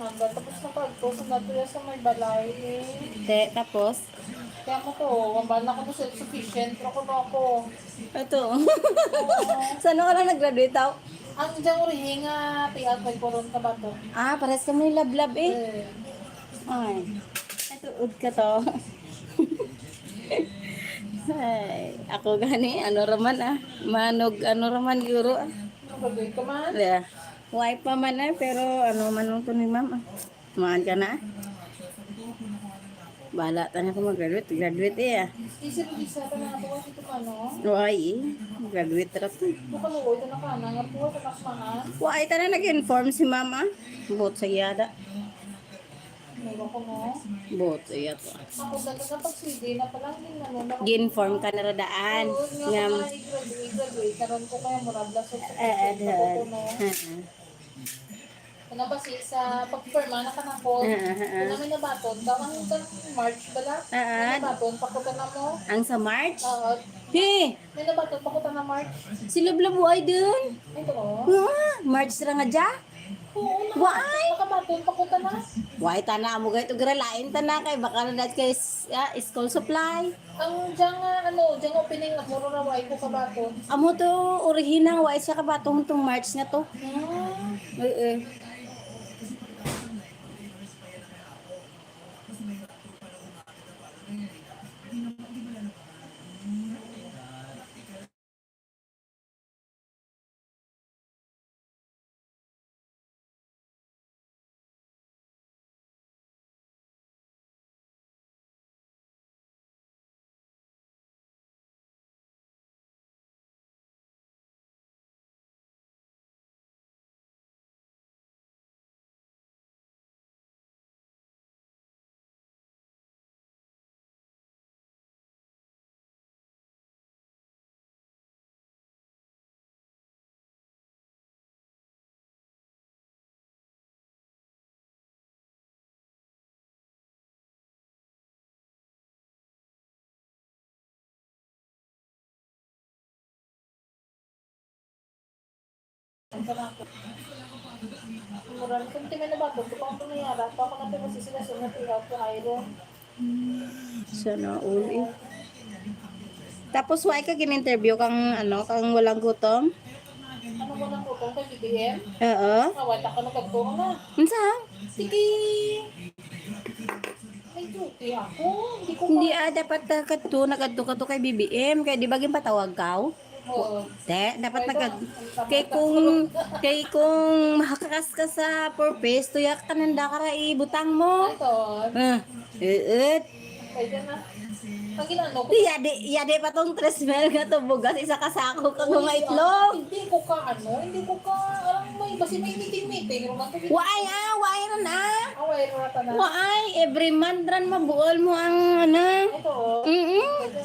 Nanda, tapos nakagtos na tuya sa may balay eh. Tapos, Kaya mo to, wambal na ko to self-sufficient. Ako na ako. ito. Oo. Saan ka lang nag-graduate tao? Ang diyang urihi nga, tiyak may koron ka ba to? Ah, pares kami lablab eh. Eh, Ay, ito, ud ka to. Ay, ako gani, ano raman ah. Manog, ano raman guro ah. nagagawin ka man? Yeah. Wife pa man eh, pero ano man nung to ni ma'am ah. Maan ka na ah. Bala tanya ko mag-graduate. Graduate eh ah. Isip isa ka na ako ito ka no? Why eh. Graduate ra to. Bukaluoy ka na ka na, nga po ka kasmaan. Why ta na nag-inform si mama? Bot sa yada. Meron ko no? Bot sa yata. Ako dagat na pag-CD na palang din ano. Gi-inform ka na radaan. Oo, nga Ngam. mga i-graduate. Karoon ko kaya murabla sa Adhan. ko no? Ano ba sa pag-firma na kanakot? Kung namin nabaton, gawang hanggang March bala? May nabaton, pakutan na mo? Ang sa March? Oo. Hey, May nabaton, pakutan na March? sila buhay dun. Ito o. March ra nga dya? Oo, Why? nakabaton, pakutan na. Why tana mo gayto gralain tana kay baka na dat kay school supply. Ang diyang opening na muro na wai ko kabaton. Amo to original why siya kabatong tong March nga to. Eh. Ang kanako. Mura, kung tingnan na baton, kung ako nangyara, pa ako natin masisilasin na tigaw ko iron. Sana all eh. Tapos why ka gin-interview kang ano kang walang gutom? Ano mo lang ko kung kay BBM? Oo. Awat ako nagagtungo na. Unsa? Sige! May duty ako. Hindi ko Hindi dapat kadto nagadto ka to kay BBM kay di ba gin patawag ka? Oo. Dapat kay kung makakas ka sa purpose tuyak ka nanda ka ra ibutang mo. Ito. Eet. Pwede na. Ang ginano ko. Yade pa tong tresmel nga to bugas isa ka sako kang mga itlog. Hindi ko ka, alam mo, basi may meeting. Why ra na. Away, rata na. Why every month ran mabuol mo ang ano. Ito. Pwede.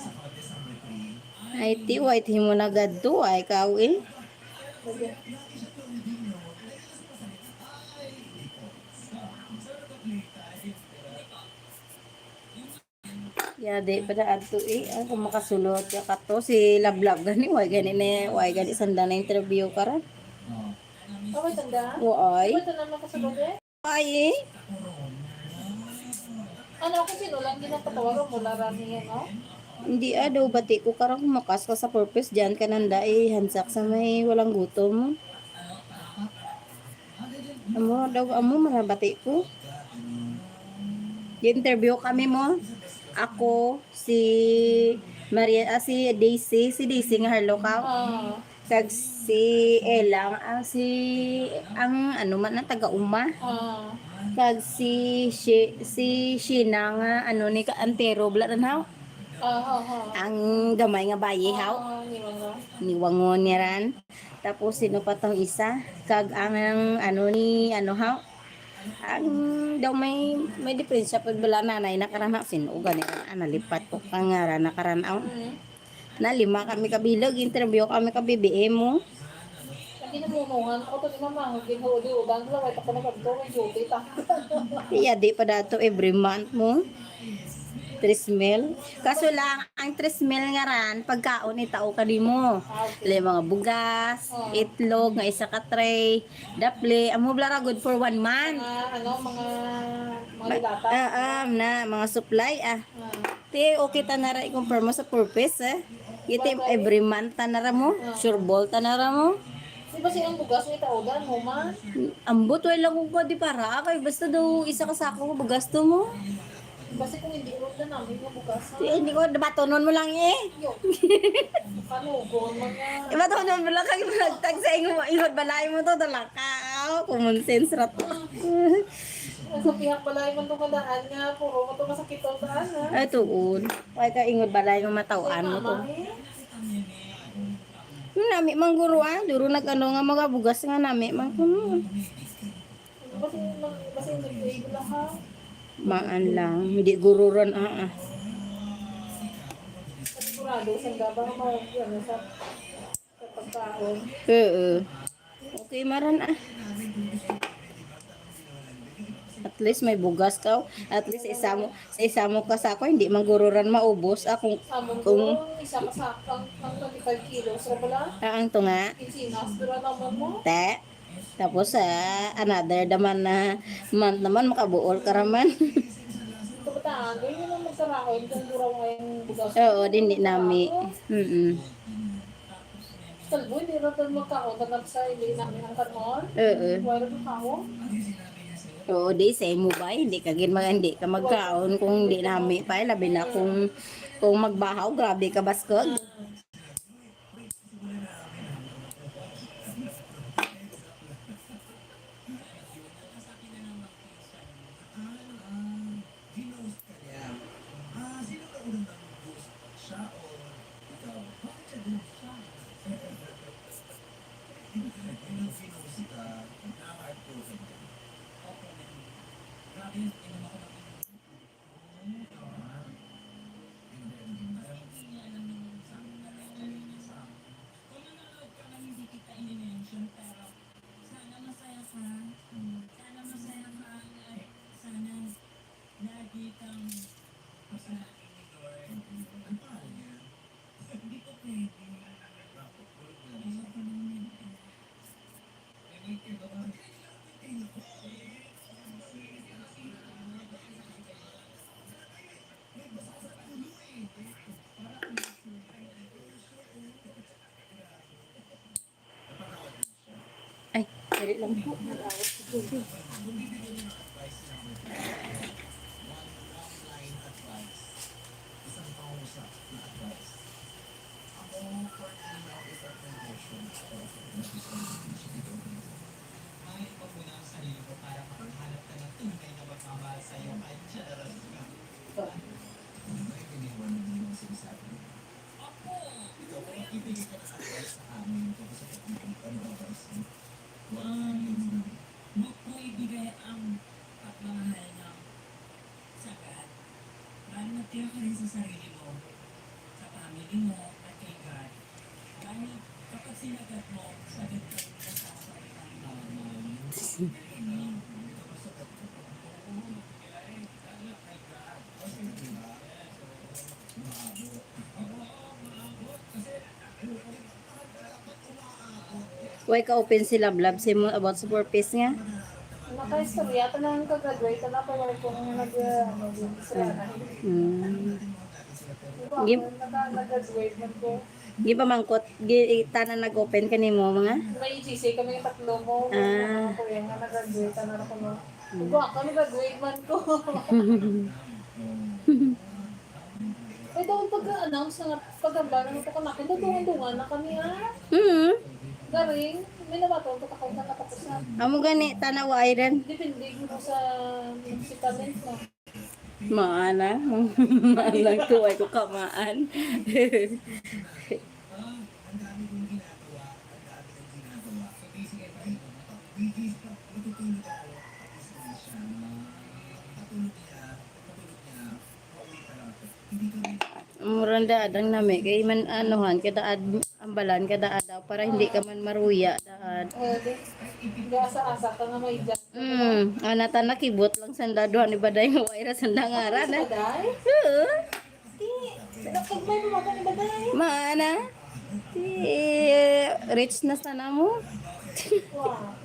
Ay ti white himo na gadto ay kaw eh. Pwede. Yade pada adto eh ako makasulot ka kato si Lablab gani way gani sanda na interview karon. Okay, tanda. Why? Ito na makasagot eh. Ay eh. Ano ako sinulang ginapatawagan mo larami yan, no? Hindi daw bati ko karang makas ka sa purpose diyan kananda eh hansak sa may walang gutom. Amo marabati ko. Interview kami mo. Ako si Maria si Daisy nga harlo ka. Kag si Elang ang ano man ang taga-uma. Kag si Shina nga ano ni ka antero bla na ang gamay nga bayi haw. Niwangon niya ran. Tapos sino pa tong isa? Kag ang ano ni ano haw? Ang daw may diferensya pag bala nanay nakarana sino gani nalipat ko kang nga nakaranaw. Na lima kami kabilog interview kami ka BBM mo. Hindi na munungan ako to si mama. Hindi mo uli udang lang. Wait ako na pagto. May duty ta. Iya di pa dato every month mo. Trismel. Kaso lang, ang trismel nga ran, pagkaon itao ka di mo. Lay mga bugas, itlog, nga isa ka tray, dapli. Amo blara good for 1 month. Mga dilata. Na, mga supply Ah. Te, okay ta na ra i-compare mo sa purpose Iti every month ta na ra mo. Sure ball ta na ra mo. Di ba siyang bugas ni taudan mo man? Ambot way lang ko di para kay basta daw isa ka sako mo bugas to mo. Kasi kung hindi urod na namin yung bugas. Hindi ko batonon mo lang Yo. Kanugon mo nga. Batonon mo lang kay nagtag sa ingod balay mo to dalakaw. Common sense ra to. Sa pihak balay man itong kadaan nga. Puro mo itong masakit ang daan ha. Ay tuon. Kay ka ingod balay mo matawaan mo to. Nami mang guruan, duro nag-ano nga mga bugas nga nami mang kuno. Basta yung nag-grade lang ha. Maan lang, hindi gururan Sigurado, saan ka ba sa pagkaon? Okay maran At least may bugas ka. At least sa isa mo kasako hindi mangururan maubos akong Amon kung ko, isa ka sa ang 25 kilos. Sa pala, ang to nga isinas, dura naman mo. te. Tapos another naman na month naman makabuol ka raman. Kabataan, ganyan mo naman magkarahon kung dura mo ngayong bugas. Oo, hindi nami. Kalbo, hindi rin magkaon. Tanap sa hindi namin ang kanon. Wala rin ako. Oo, di say mo ba hindi ka hindi ka magkaon kung hindi nami pa labi na kung magbahaw grabe ka baskog. Ay, dali lang po. Mo ibigay ang pagmamahal ng sagad. Dahil magtira ka rin sa sarili mo, sa family mo, at kay God. Dahil kapag sinagat mo, sagad ka rin sa sarili mo. Why ka open sila blab say mo about sa purpose nga? Naka-istorya, tanang ka-graduate, tanang pa wala kong nag-sila na. Gim- Nag-graduate man ko. Gi pa mangkot, tanan nag-open kanimo mga? May GC kami yung tatlo mo. Ah. Kuya nga nag-graduate, tanang ako mo. Ito ako, nag-graduate man ko. Ay, daw pag-announce na pag-amba na ito ka nakin, dungan-dungan na kami ha. Garing, may nabato, ito ka na katapos na. Amo gani tanaw iron. Depende mo sa municipality mo. Maana, maalang tuway ko kamaan. Muranda adang nami kay man anuhan kada ambalan kada adaw para hindi ka man maruya daad. Pwede. Gasa-asa ka nga may dyan. Anata nakibot lang sandaduhan ni baday nga waira sandangaran. Ano sa baday? Oo. Nagkagmay mo ba ni baday? Maana. Si rich na sana mo. Wow.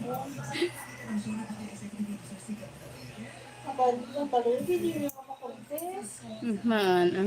Ang pala, hindi niyo makakontes. Maana.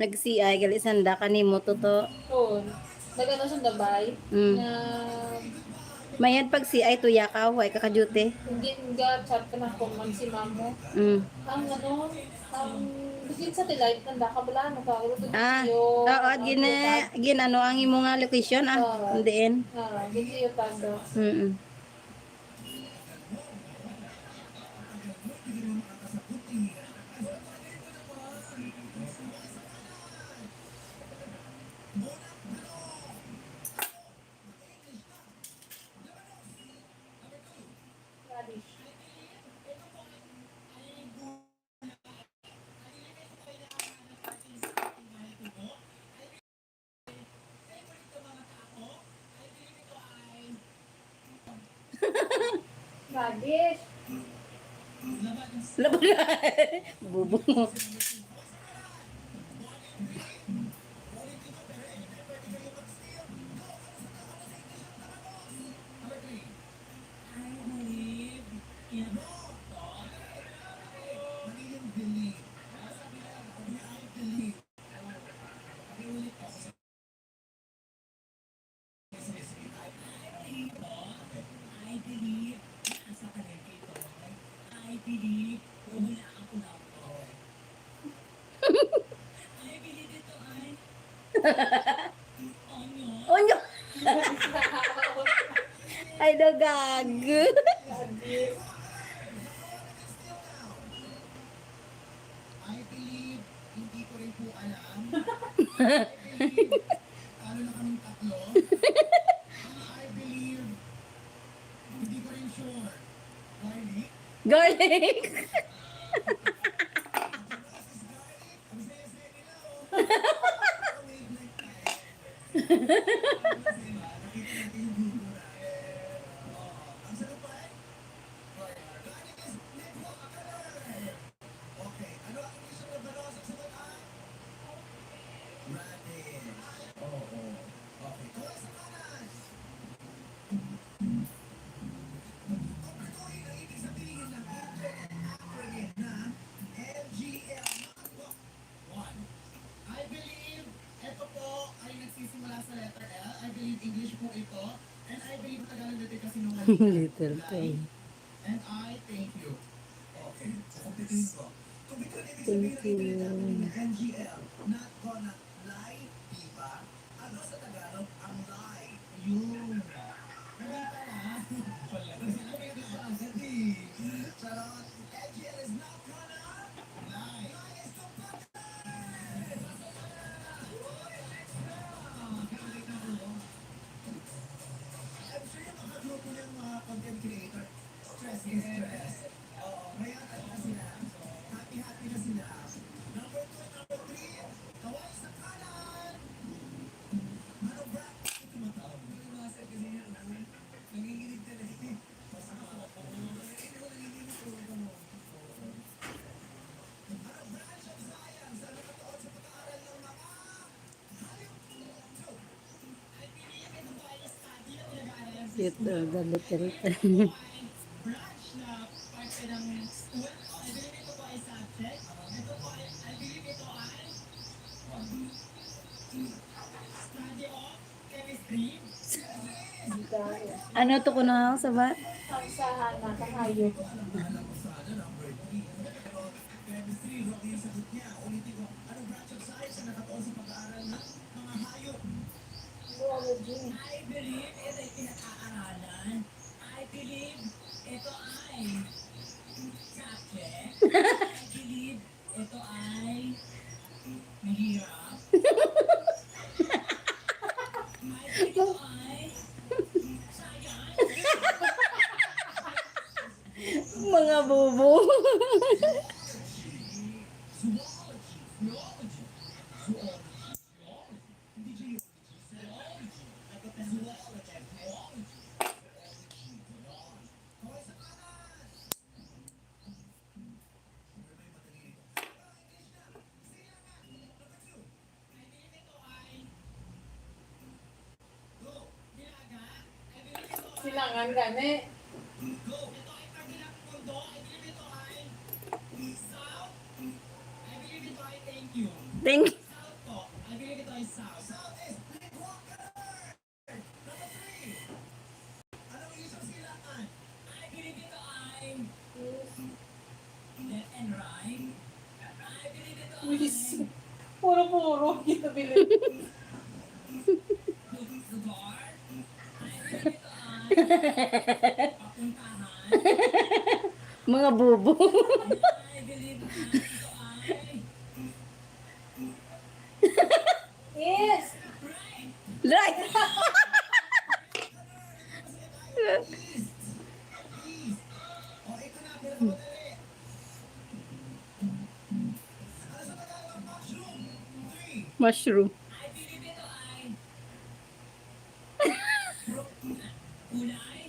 Nag-CI gali sanda kanimo to. Oo. Nagano sa dabay. Mm. Na Mayad pag CI tuya ka way kakajute. hindi nga chat ka na kung man si mamo. Ang ano, ang bigyan sa tilay, tanda ka bala, ano ka, ulo Oo, ginano ang imo nga location Diin. Ginsiyo tanda. Radish. Radish. Laban. Bubong. Onyo. Ay do gag. Garlic. Little thing. And I thank you. Okay, kukumpitin ko. Thank you. NGL, not gonna lie, diba? Ano sa Tagalog ang lie? Yun. Nagata na. Sinabi ko pa agad eh. Charot. NGL is not gonna lie. Lie is the I'm sure yung mga grupo ng mga content creator, stress is stress. Oo, mayatan na sila. Happy na sila. Number 2 and number 3, kaway sa kanan! Ano ba? Ito matawag. Ito yung mga set kasi niya. Nanginginig ka na eh. Basta ako. Ito nanginginig ko. Ano branch of science? Ano katoon sa pag-aaral ng mga hayop? I believe ito ba ay study na pinag-aaral sa Cute the little branch na parte ng school. I believe ito po ay subject. Ito po ay, I believe ito ay study of chemistry. Dahil. Ano to ko na sa ba? Ang sahan na kahayop. Zoology. I believe ito ay pinag-aaralan. I believe ito ay subject. I believe ito ay mahirap. I believe ito ay science. Mga bobo. Silangan gani. Ito ay kabilang mundo. I believe ito ay south. I believe ito ay thank you. Thank South po. I believe ito ay south. South is anong isang silangan? I believe ito ay left and right. I believe ito ay Wilis. Puro-puro. Kita bilid. lugar. I believe ito ay papuntahan. mga bobo. I believe ito ay Yes. Right. o ito na, pinakamadali. Ano sa Tagalog? Mushroom. 3. Mushroom. I believe ito ay kulay.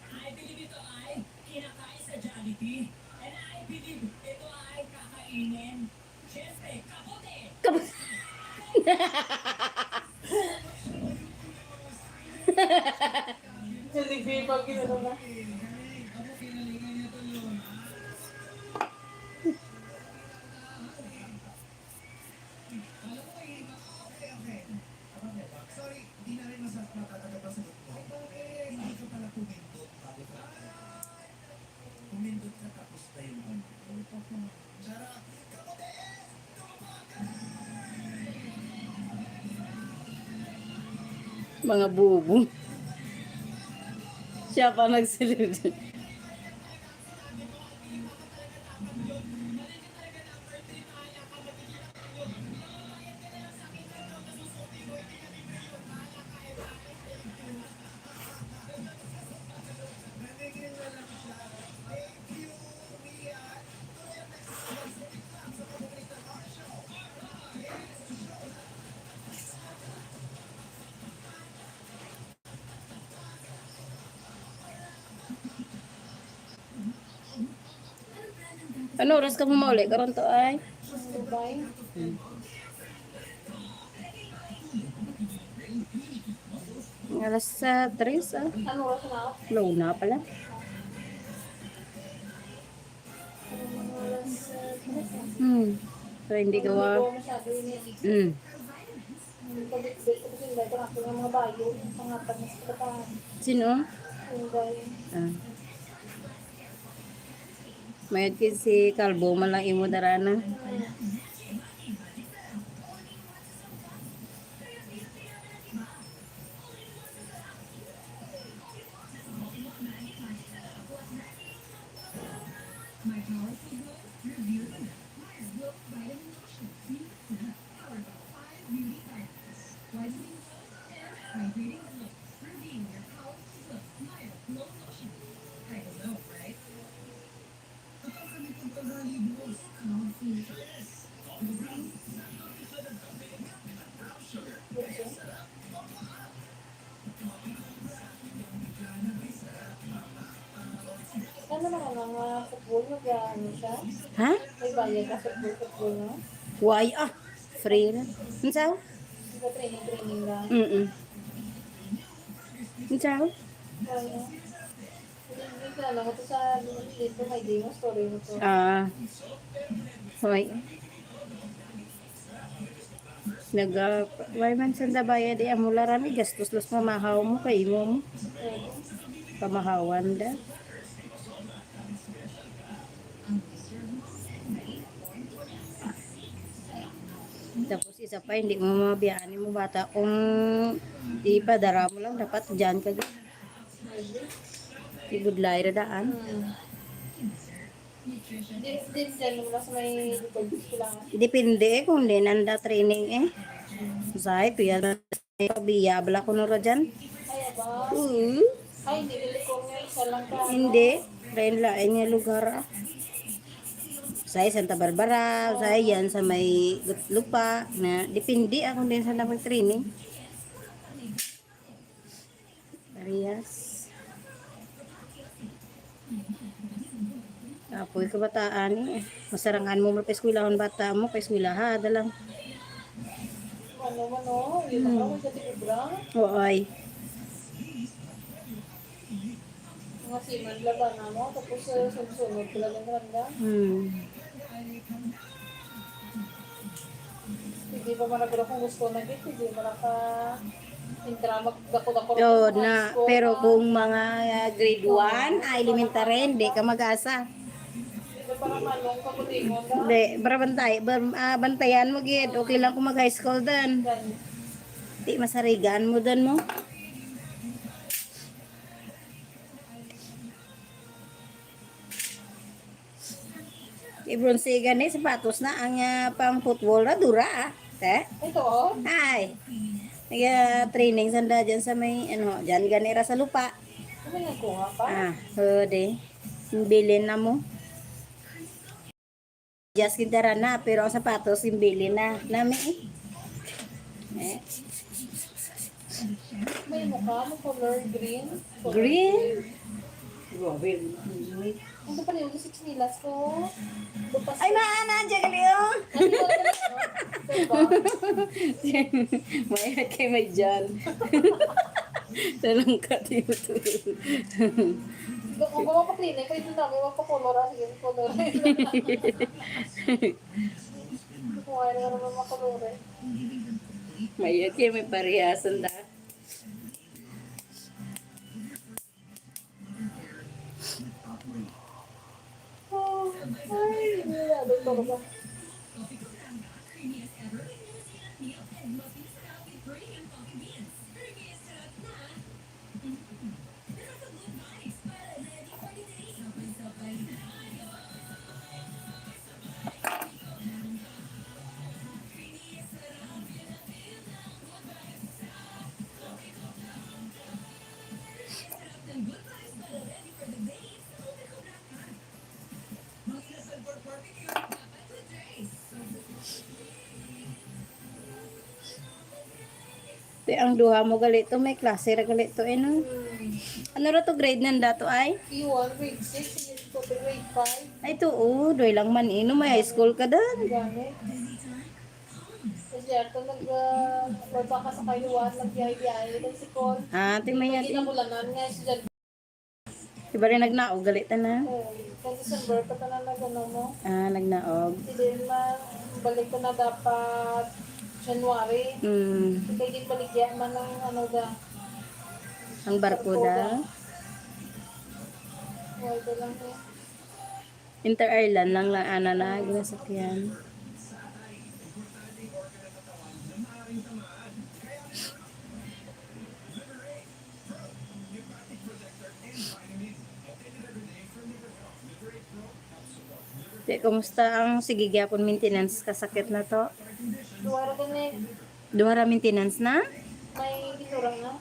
I believe ito ay kinakain sa Jollibee. And I believe ito ay kakainin. Siyempre, kapote. Jollibee pag ginano na. Ako pinalingan niya ito yun. Alam mo kayo, okay. Sorry, hindi na rin matatagal pa sagot mo. Hindi ka pala pumindot bago ka. Pumindot ka tapos na yung ano. Charot! mga bobo. Siya pa nagsalita. Ano oras ka pumauli? Karon to ay Dubai. alas sa 3 ah. Ano oras na ako? Low na pala. So hindi ka Hindi wa. ko masyado yun. Pabit-bit ko kasi hindi ko ako ng mga bayo. Pangapan na sa katahan. Sino? Hindi. Ah. Mayad si Kalbo man lang imo darana. Ano naman ang mga football mo ano siya? Ha? May bayad na football no? Why ah? Free na. Unsa? Diba training lang? Unsa? Kaya, hindi na lang ito sa dito may demo story mo to. Ah. Hoy. Why man sa bayad di amo larami gastos los mamahaw mo kay mo pamahawan da. Tapos isa pa hindi mo mabiyaan mo bata kung ipadara mo lang dapat diyan ka ibudlay ra daan. Din dyan, mas may likod lang. Depende kung di nanda training Say tuya na pabiya bala ko no ra dyan. Ay, aba. Hmm. Ay, hindi nila ko nga isa lang ka. Hindi, rin lain nga lugar. Say Santa Barbara, say yan sa may lupa na depende ako din sa namang training. Parehas. Apoy kabataan masarangan mo pa eskwelahon bata mo pa eskwelaha dalang. Ano man o, yun ang naman sa tibra. Oy. Mga siman laban na mo, tapos sunod pala ng randa. Hindi pa managro kung gusto na dito, hindi mo naka intra magdako-dako Na, pero kung mga grade 1, elementary, hindi ka mag-asa. Hindi parang malong kabutingon na. Hindi, para bantayan mo gid. Okay lang kung mag-high school dan. Di masarigan mo dan mo. Ibronsigan ni sapatos na ang pang football na dura. Ito o. Ay. Training sanda dyan sa may dyan ganira sa lupa. Ano yung kuha pa? Hode. Bilin na mo. Just kintara na pero ang sapatos bilin na nami. May mukha mo color green. Green. Ano pa rin yung sinilas ko? Lupas Ay maana dyan kaliyo. Mayroon kay may dyan. Dalang ka dito. Kung gawa ko clean, kaya ito namin magpakolor. Sige, color. Kung ayaw na naman makolor eh. Mayroon kay may parihasan da. Ay, ano ito ba? Ang duha mo galito may klase ra galito no. Ano ra to grade nanda to ay? E1, grade 6, ito grade 5. Ay to doy lang man may high school ka dan. Gamit. Kasi ito nagbaka sa kailuan, nag-biyay-biyay, nagsikol. Tingnan Hindi na bulanan nga siya dyan. Diba rin nagnaog galita na? Kung December pa na nag-ano mo. Nagnaog. Hindi na, balik ko na dapat January. Hindi din baligyan man ng ano da. Ang barko da. Ito lang eh. Inter-Ireland lang na ginasakyan. Kumusta ang sige gyapon maintenance kasakit na to? Duwara din eh. Duhara maintenance na? May giturang na.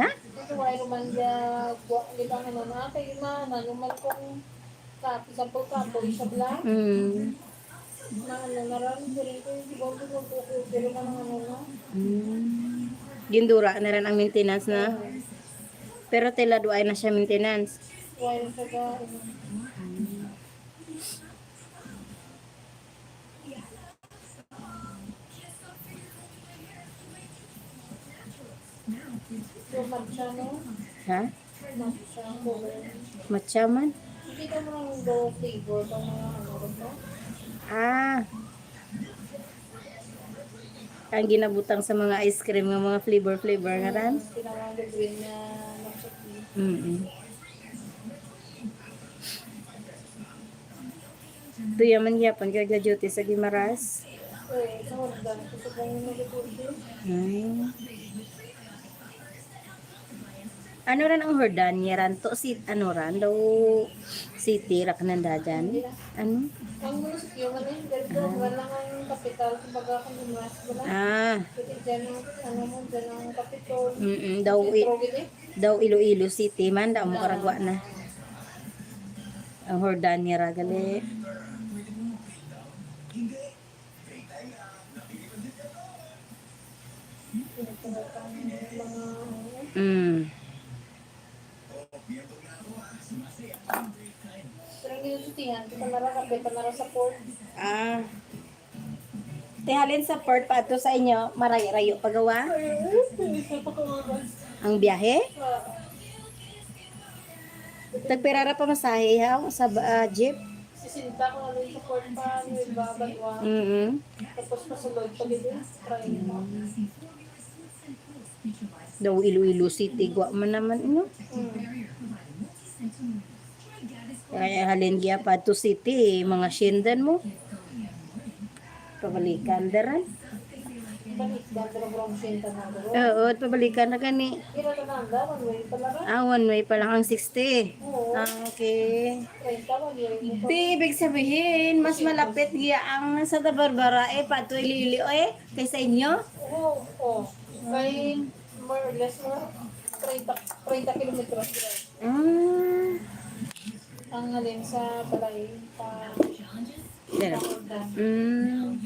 Ha? Ito ay naman niya, litang ano na, kaya nanuman kong sampol kapoy sa black. Na ano na rin, pero na ano na. Gindura na rin ang maintenance na? Pero tila duay na siya maintenance? Duwara sa ga, yung matcha no? Ha? Matcha, color. Matcha man? Hindi ka mo ng go flavor pang mga ano rin mo? Ang ginabutang sa mga ice cream nga mga flavor nga ran. Tinawag na green na nagsuki. Mm. Ito yaman yapon kaya duty sa Gimaras. Sa Hordan. Gusto kong nagsuki. Hmm. Ano ran ang Jordania ran to si ano ran daw city ra kananda dyan. Ano? Ang munisipyo man eh. Dito, wala ang kapital. Kumbaga kung lumas wala. Ah, Kasi dyan ang, ano mo, dyan ang kapitol. daw Sentro gini. daw Iloilo City man daw mo karagwa na. Ang Jordania ra gali. Pinagpagkakang mga, Mm. pero ang ginusutihan, kita narakape, panara sa port. Ah. Tihalin sa port pa to sa inyo, marayo-rayo pagawa. Isa pa kawagan. Ang biyahe? Tagpirara pa masahe ha sa jeep. Sisinta ko na rin sa port pa, may babatwa. Mm. Tapos pasulod pa dito, try mo. Daw Iloilo City gwa man naman ino. Kaya halin giya pa to city mga shindan mo. Pabalikan daran. Balik, dahil na brown center na doon. Oo, pabalikan na gani. Kira ka na anda, one way pala ka. One way pa lang ang 60. Oo, Okay. 30, one way mo pa. Di, ibig sabihin, mas malapit giya ang Santa Barbara pato Ililio kaysa inyo. Oo, oo. Kay more or less more 30 kilometers drive. Ah. Ang halin sa balay pa Dara. Hordan.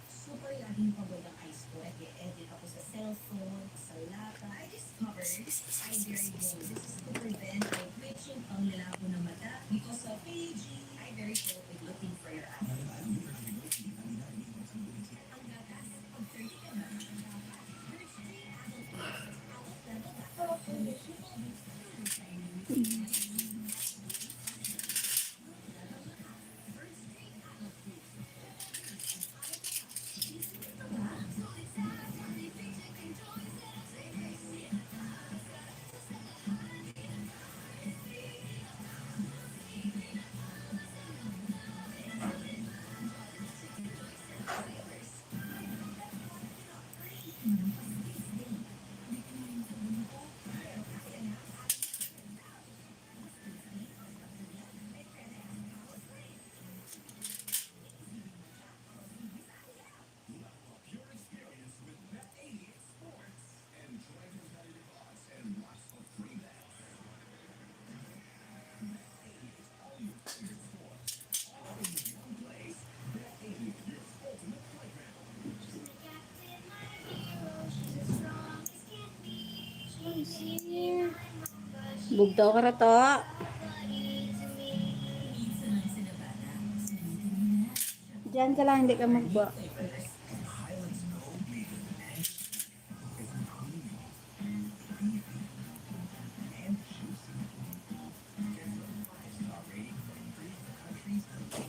Super laging pagod ang ice ko. Edit ako sa cellphone, sa laptop. I discovered I very go. This is to prevent eye twitching, panglalabo ng mata because of AG. I very go with looking for your eyes. Ang gatas, pag 30 ka na, Bugtaw ka ra to. Diyan ka lang, hindi ka magba.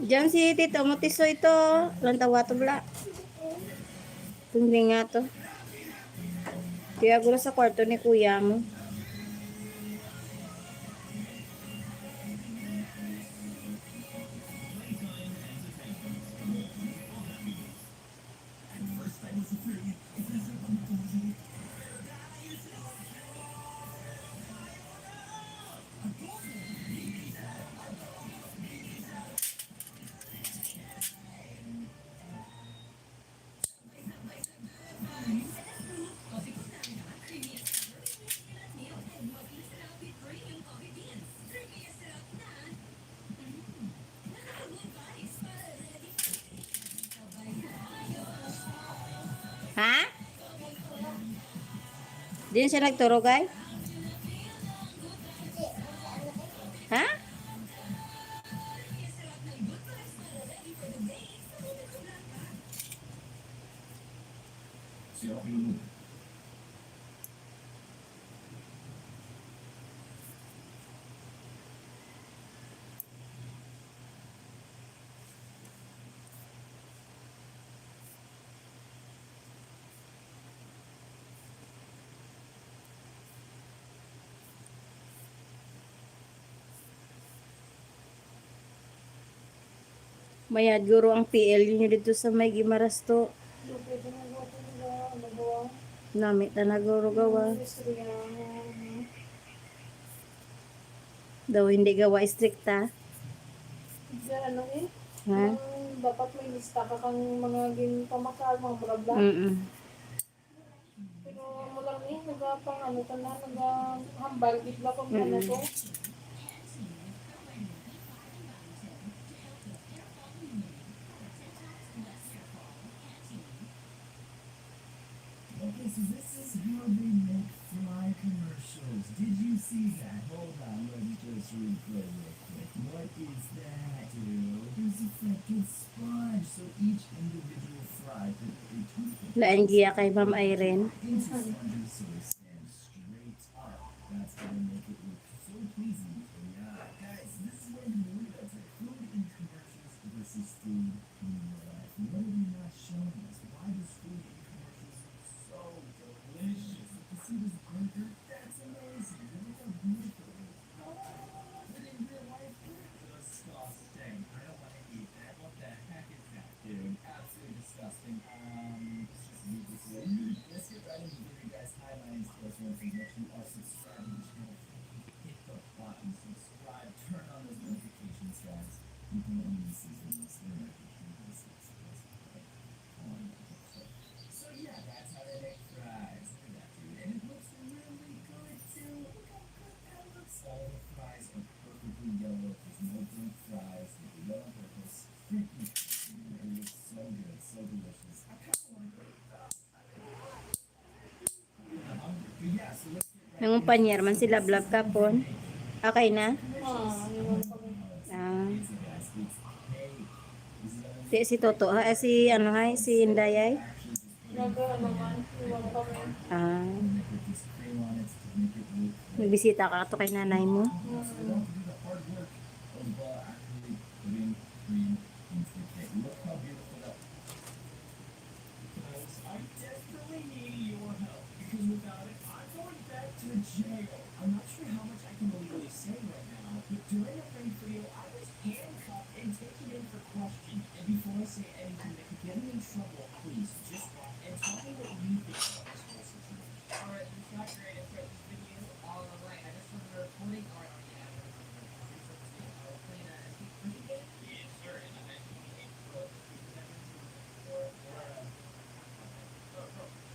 Diyan si Tito Mutiso ito. Lantawa to bla. Tumbi nga to. Kaya gulo sa kwarto ni kuya mo. Ha? Diyan siya nagturo, guys? Ha? Mayad guro ang PL nyo dito sa may Gimarasto. Yung pwede na gawa ko nagawa. Namit na naguro gawa. Istorya. Daw hindi gawa strikta. Ano eh? Ha? Dapat may lista ka kang mga pamakal, mga bla-bla. Mm. Pero mo lang eh, nagapang ano ka na, naghambal, bigla kung ano to. Okay, so this is how they make fly commercials. Did you see that? Hold on, let me just replay real quick. What is that, dude? There's a freaking sponge, so each individual fry could be toothpick Lain giya kay Ma'am Irene. into sponges so they stand straight up. That's how they make it look so pleasing to the eye. Guys, this is where you believe that's like food in commercials versus food in real life. What are we not showing us? Why does food in commercials look so delicious? Like, you see this burger? That's amazing. Look how beautiful it is. But in real life, disgusting. I don't want to eat that. What the heck is that, dude? Absolutely disgusting. Let's just leave this in. Let's get right into the video, guys. Hi, my name's Chris. Once again, make sure you are subscribed to the channel. Hit the button, subscribe, turn on those notifications, guys. You can only see these So yeah, that's how they make fries. Look at that, dude. And it looks really good too. Look how good that looks. All the fries are perfectly yellow. There's no burnt fries. They're yellow on purpose. Freaking it looks so good, so delicious. I kind of want to go eat that. I'm hungry. But yeah, so let's get right Nangumpanyar man sila vlog kapon. Okay na? Iwan kami. Ah. into guys. It's hey, this is Di si Toto ha, si ano ha, si Indayay. actually just put Ano man, iwan kami. Ah. and they put this cream on it to make it look like Nagbisita ka to kay nanay mo. so they don't have to do the hard work of actually putting cream into the cake. Look how beautiful that guys, I desperately need your help because without it, I'm going back to jail. I'm not sure how much I can legally say right now, but during a prank video, I was handcuffed and taken in for questioning. And before I say anything that could get me in trouble, please just watch and tell me what you think about this whole situation. Alright, this is not great. I start this video all right. I just started recording. Alright, yeah, I'm gonna play that. Yes, sir. And I'm actually a pro.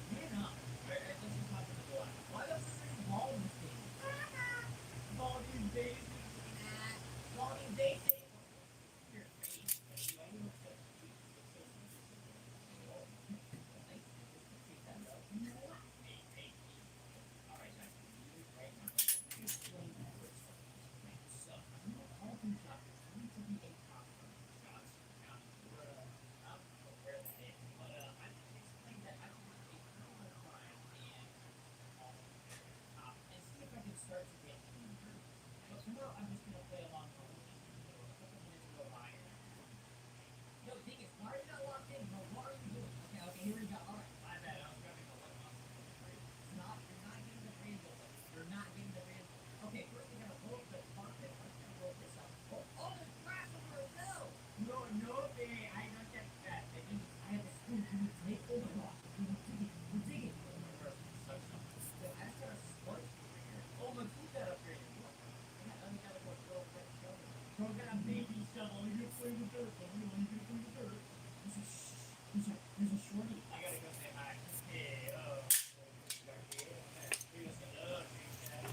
Man up. Alright, let's just hop into the line. Why the fuck is ball in this game? Ball these days. Ball these days. Your face. You only look so cute. Take that up. You know what? Hey. Alright, guys. Right now. Explain that first. So, I'm a carbon shop. I need to be a cop. Shots. I'm aware that it. But, I just explained that I can be a criminal crime and see if I can start to get injured. But for now, I'm just gonna play along for a couple minutes go by. Yo, Dingus, why are you not locked in, bro? What are you doing? Okay, here we go. Alright, my bad. I was grabbing the one off. You're not getting the handle. You're not getting the handle. Okay, first we gotta roll the carpet. I'm just gonna roll this up. Oh, there's grass over there. No, I don't get that. I have a spoon. Can you take hold of it? We're digging. Such something. I just got a sponge over here. Oh, let's put that up here. Let me gotta go throw a shovel. Bro, got a baby shovel. You're gonna play with dirt. Don't you want to play with dirt? There's a shorty. I gotta go say hi. Hey,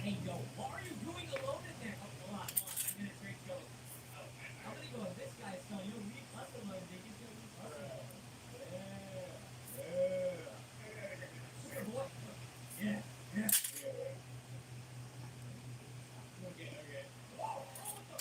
hey, yo, what are you doing alone in there? Oh, hold on. I'm gonna straight go. I'm gonna go with this guy, so you'll leave us alone. They just gonna leave us alone. Come here, boy. Yeah. Okay. Whoa, what the?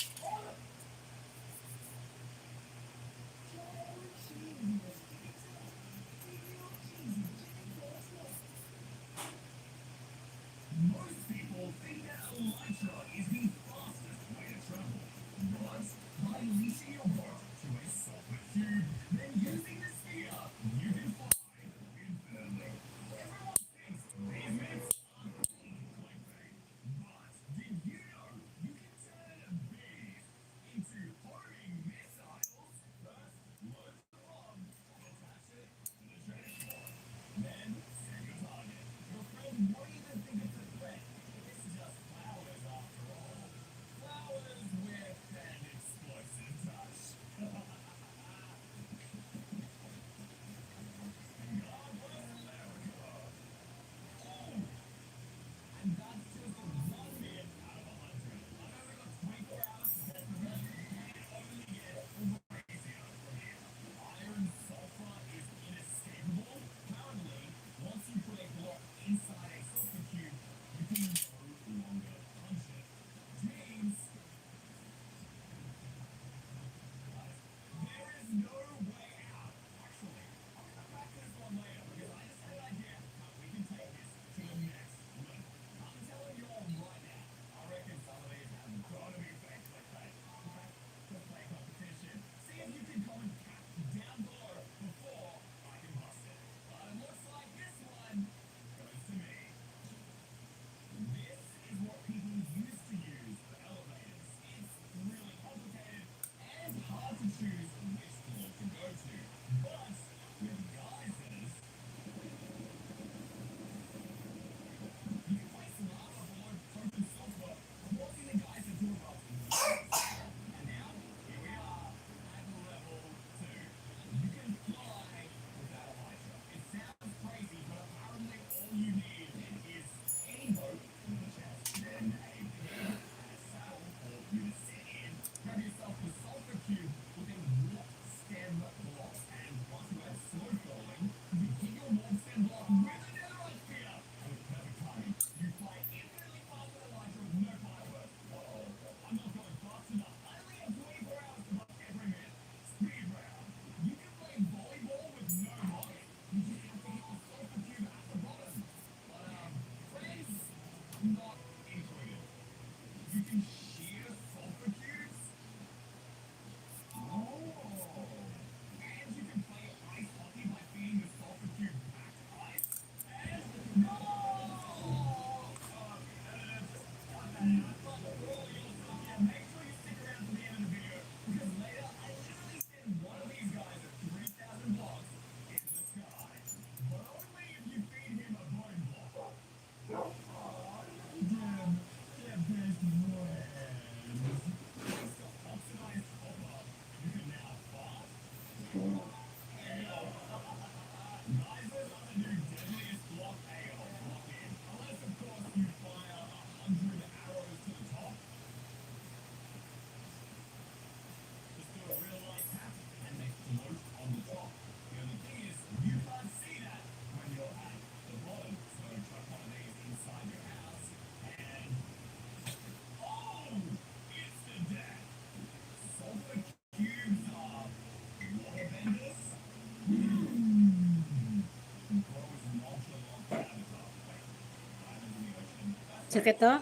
Sakit to?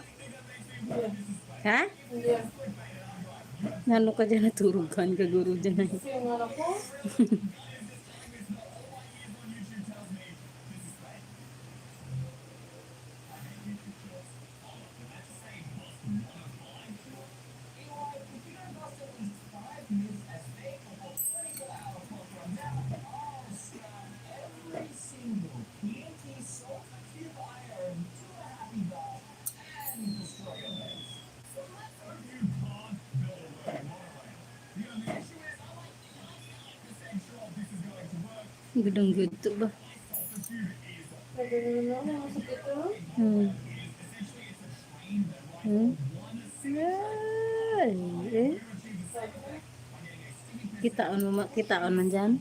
Ha? Hindi. Nano ka dyan naturugan ka guro dyan. Kasi yung anak ko, Gudang guto ba? nagano na ako, masakit to. Hmm. Hmm? Ay, eh. Kitaan man dyan.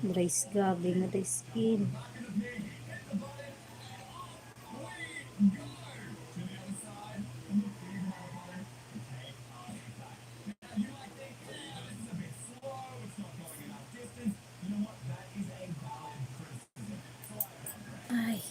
Dry gabi nga dry skin. Ay.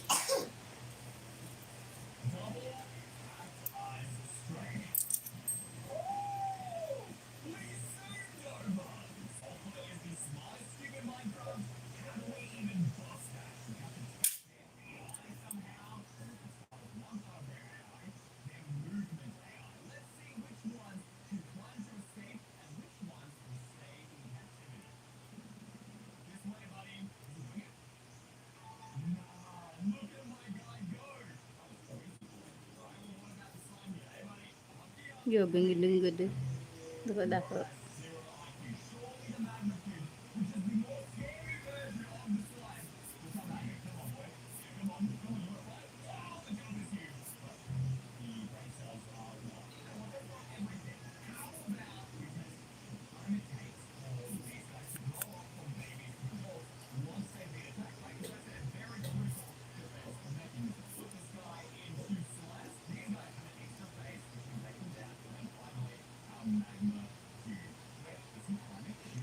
Gabing gilinggo eh. Dako-dako.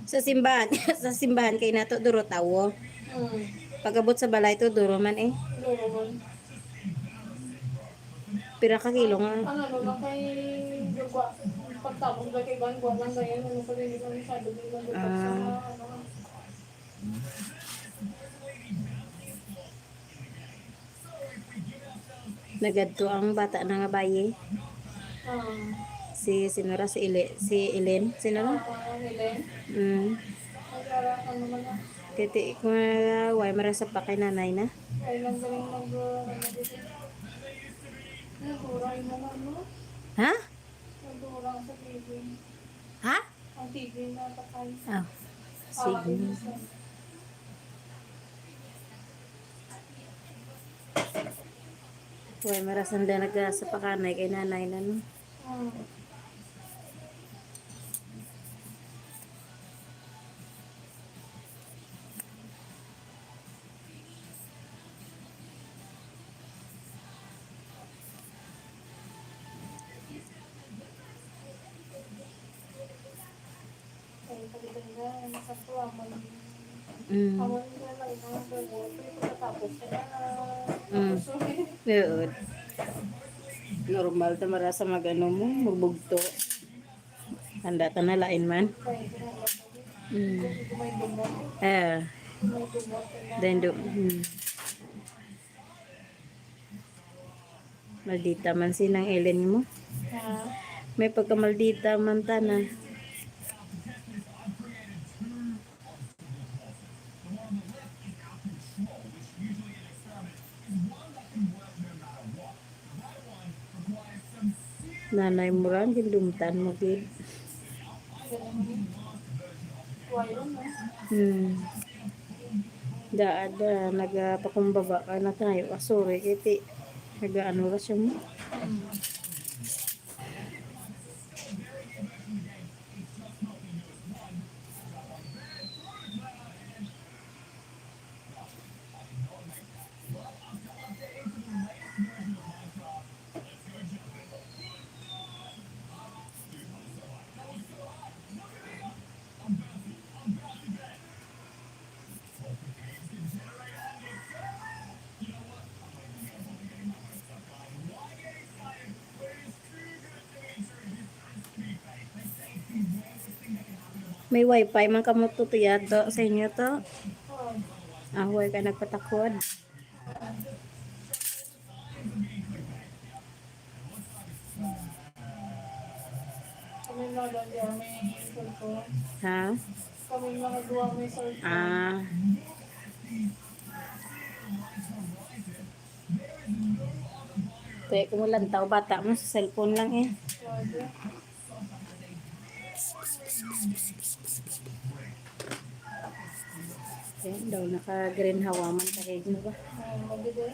Sa simbahan, sa simbahan kay nato duro tawo. Pagabot sa balay to duro man eh. Loroman. Pira ka kilo nga. Ano lang kay Gagwa. Pagtapos ba kay Gagwa lang ganyan, ano pa rin hindi kami masyado din mag sa ano. Nagadto ang bata na nga baye. Si sinura si Elen, sinura? Helen. Nag-aaral ka naman na. Titi ko nga way marasa pa kay nanay na. Ay lang galing ano dito. Nagurang mo na no? Ha? Nagurang sa TV. Ha? Ang TV na takay. Ah. Sige. Way marasan din nagasa pa kanay kay nanay na no. Ay pagdating na sa tuwaman. Mm. Awan na lang ito ang buwan. Pagkatapos na Good. Normal ta marasa magano mo, magbugto. Handa ta na lain man. may dumot. Eh, May dumot. then do. Maldita man sinang Ellen mo. Ha? May pagkamaldita man tanan. Nanay mo ran gindumtan mo gid. Wairon na. Daada nagapakumbaba ka na tayo. Sorry kiti. Nagaano ra siya mo. May wifi man kamo to yato sa inyo to. Ah, Ahoy ka nagpatakod. kami mga dyan may cellphone. Ha? Kami mga duwa may cellphone. Ah. Kaya kumulan tao bata mo sa cellphone lang eh. Pwede. Kaya daw naka-green hawaman kahig mo ba? Maganda.